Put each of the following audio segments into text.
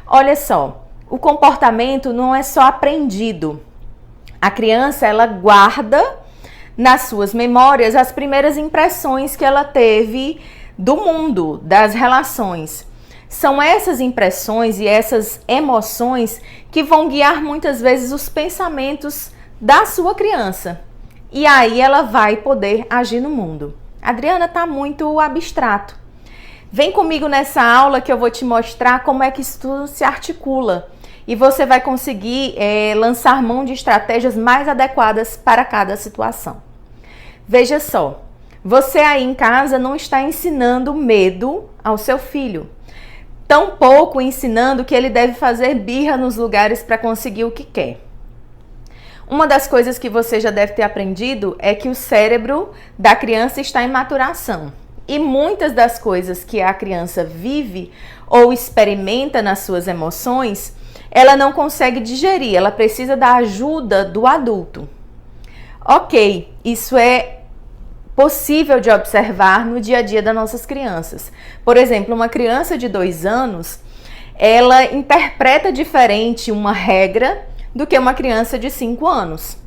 Olha só, o comportamento não é só aprendido. A criança, ela guarda nas suas memórias as primeiras impressões que ela teve do mundo, das relações. São essas impressões e essas emoções que vão guiar muitas vezes os pensamentos da sua criança. E aí ela vai poder agir no mundo. Adriana, está muito abstrato. Vem comigo nessa aula que eu vou te mostrar como é que isso tudo se articula. E você vai conseguir lançar mão de estratégias mais adequadas para cada situação. Veja só, você aí em casa não está ensinando medo ao seu filho. Tampouco ensinando que ele deve fazer birra nos lugares para conseguir o que quer. Uma das coisas que você já deve ter aprendido é que o cérebro da criança está em maturação. E muitas das coisas que a criança vive ou experimenta nas suas emoções, ela não consegue digerir, ela precisa da ajuda do adulto. Ok, isso é possível de observar no dia a dia das nossas crianças. Por exemplo, uma criança de 2 anos, ela interpreta diferente uma regra do que uma criança de 5 anos.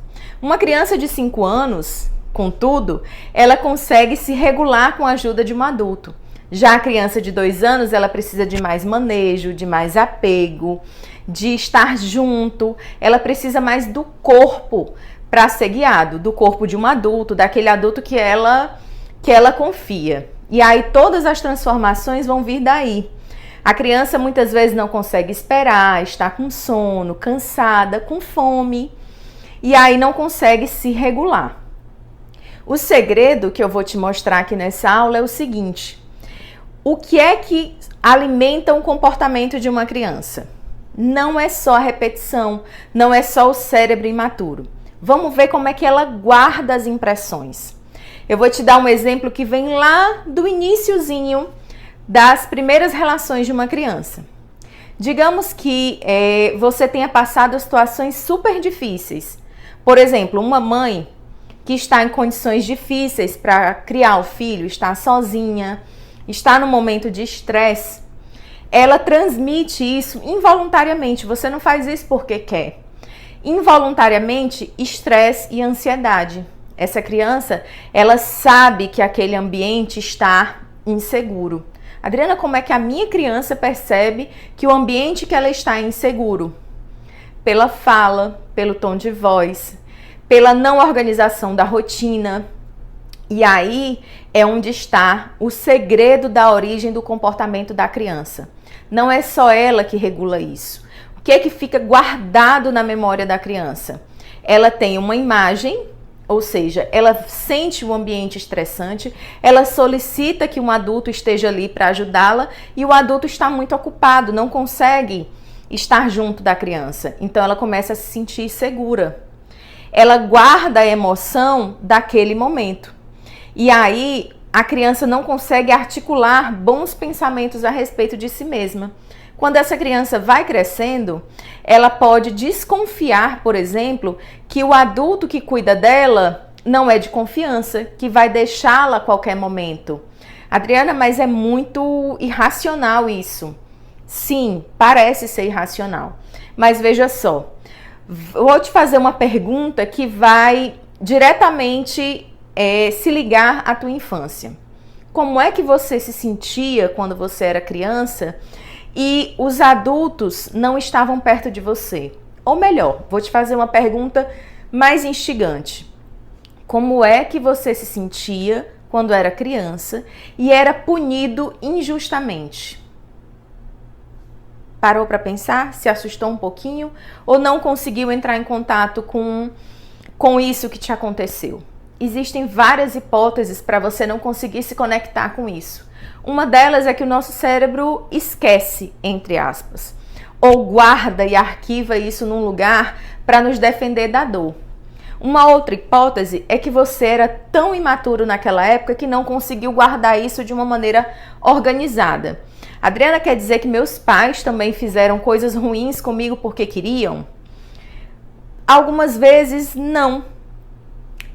Uma criança de 5 anos, contudo, ela consegue se regular com a ajuda de um adulto. Já a criança de 2 anos, ela precisa de mais manejo, de mais apego, de estar junto, ela precisa mais do corpo para ser guiado, do corpo de um adulto, daquele adulto que ela confia. E aí todas as transformações vão vir daí. A criança muitas vezes não consegue esperar, está com sono, cansada, com fome, e aí não consegue se regular. O segredo que eu vou te mostrar aqui nessa aula é o seguinte: o que é que alimenta o comportamento de uma criança? Não é só a repetição, não é só o cérebro imaturo. Vamos ver como é que ela guarda as impressões. Eu vou te dar um exemplo que vem lá do iniciozinho das primeiras relações de uma criança. Digamos que você tenha passado situações super difíceis. Por exemplo, uma mãe que está em condições difíceis para criar o filho, está sozinha, está num momento de estresse, ela transmite isso involuntariamente. Você não faz isso porque quer. Involuntariamente, estresse e ansiedade. Essa criança, ela sabe que aquele ambiente está inseguro. Adriana, como é que a minha criança percebe que o ambiente que ela está é inseguro? Pela fala, pelo tom de voz, pela não organização da rotina. E aí é onde está o segredo da origem do comportamento da criança. Não é só ela que regula isso. O que é que fica guardado na memória da criança? Ela tem uma imagem, ou seja, ela sente o ambiente estressante, ela solicita que um adulto esteja ali para ajudá-la e o adulto está muito ocupado, não consegue estar junto da criança. Então ela começa a se sentir segura. Ela guarda a emoção daquele momento. E aí a criança não consegue articular bons pensamentos a respeito de si mesma. Quando essa criança vai crescendo, ela pode desconfiar, por exemplo, que o adulto que cuida dela não é de confiança, que vai deixá-la a qualquer momento. Adriana, mas é muito irracional isso. Sim, parece ser irracional. Mas veja só, vou te fazer uma pergunta que vai diretamente se ligar à tua infância. Como é que você se sentia quando você era criança e os adultos não estavam perto de você? Ou melhor, vou te fazer uma pergunta mais instigante. Como é que você se sentia quando era criança e era punido injustamente? Parou para pensar? Se assustou um pouquinho? Ou não conseguiu entrar em contato com isso que te aconteceu? Existem várias hipóteses para você não conseguir se conectar com isso. Uma delas é que o nosso cérebro esquece, entre aspas, ou guarda e arquiva isso num lugar para nos defender da dor. Uma outra hipótese é que você era tão imaturo naquela época que não conseguiu guardar isso de uma maneira organizada. Adriana, quer dizer que meus pais também fizeram coisas ruins comigo porque queriam? Algumas vezes não.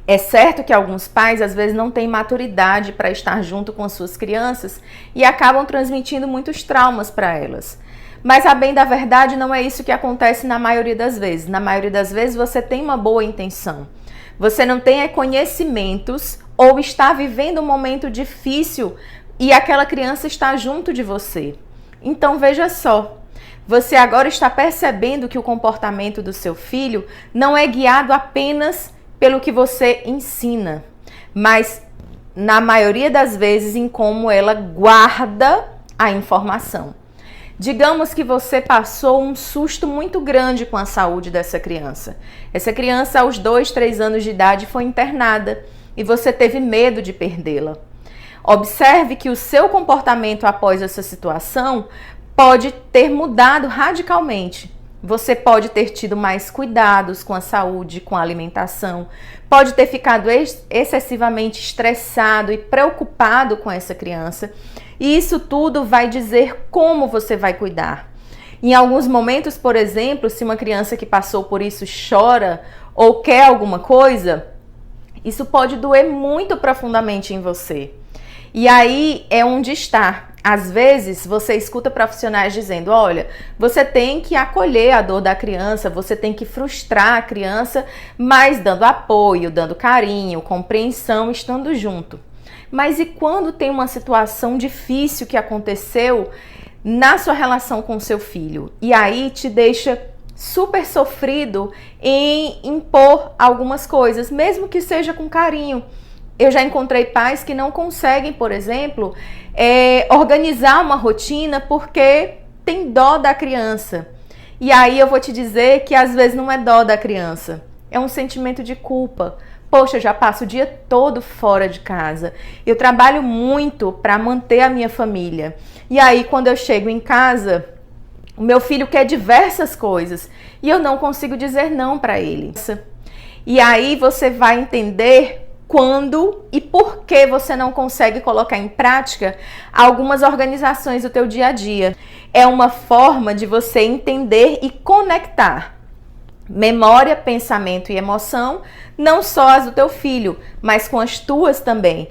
É certo que alguns pais às vezes não têm maturidade para estar junto com as suas crianças e acabam transmitindo muitos traumas para elas. Mas a bem da verdade não é isso que acontece na maioria das vezes. Na maioria das vezes você tem uma boa intenção. Você não tem conhecimentos ou está vivendo um momento difícil e aquela criança está junto de você. Então veja só, você agora está percebendo que o comportamento do seu filho não é guiado apenas pelo que você ensina, mas na maioria das vezes em como ela guarda a informação. Digamos que você passou um susto muito grande com a saúde dessa criança. Essa criança, aos 2, 3 anos de idade, foi internada e você teve medo de perdê-la. Observe que o seu comportamento após essa situação pode ter mudado radicalmente. Você pode ter tido mais cuidados com a saúde, com a alimentação, pode ter ficado excessivamente estressado e preocupado com essa criança. E isso tudo vai dizer como você vai cuidar. Em alguns momentos, por exemplo, se uma criança que passou por isso chora ou quer alguma coisa, isso pode doer muito profundamente em você. E aí é onde está. Às vezes você escuta profissionais dizendo, olha, você tem que acolher a dor da criança, você tem que frustrar a criança, mas dando apoio, dando carinho, compreensão, estando junto. Mas e quando tem uma situação difícil que aconteceu na sua relação com seu filho? E aí te deixa super sofrido em impor algumas coisas, mesmo que seja com carinho. Eu já encontrei pais que não conseguem, por exemplo, organizar uma rotina porque tem dó da criança. E aí eu vou te dizer que às vezes não é dó da criança, é um sentimento de culpa. Poxa, eu já passo o dia todo fora de casa. Eu trabalho muito para manter a minha família. E aí, quando eu chego em casa, o meu filho quer diversas coisas e eu não consigo dizer não para ele. E aí você vai entender quando e por que você não consegue colocar em prática algumas organizações do teu dia a dia. É uma forma de você entender e conectar memória, pensamento e emoção, não só as do teu filho, mas com as tuas também.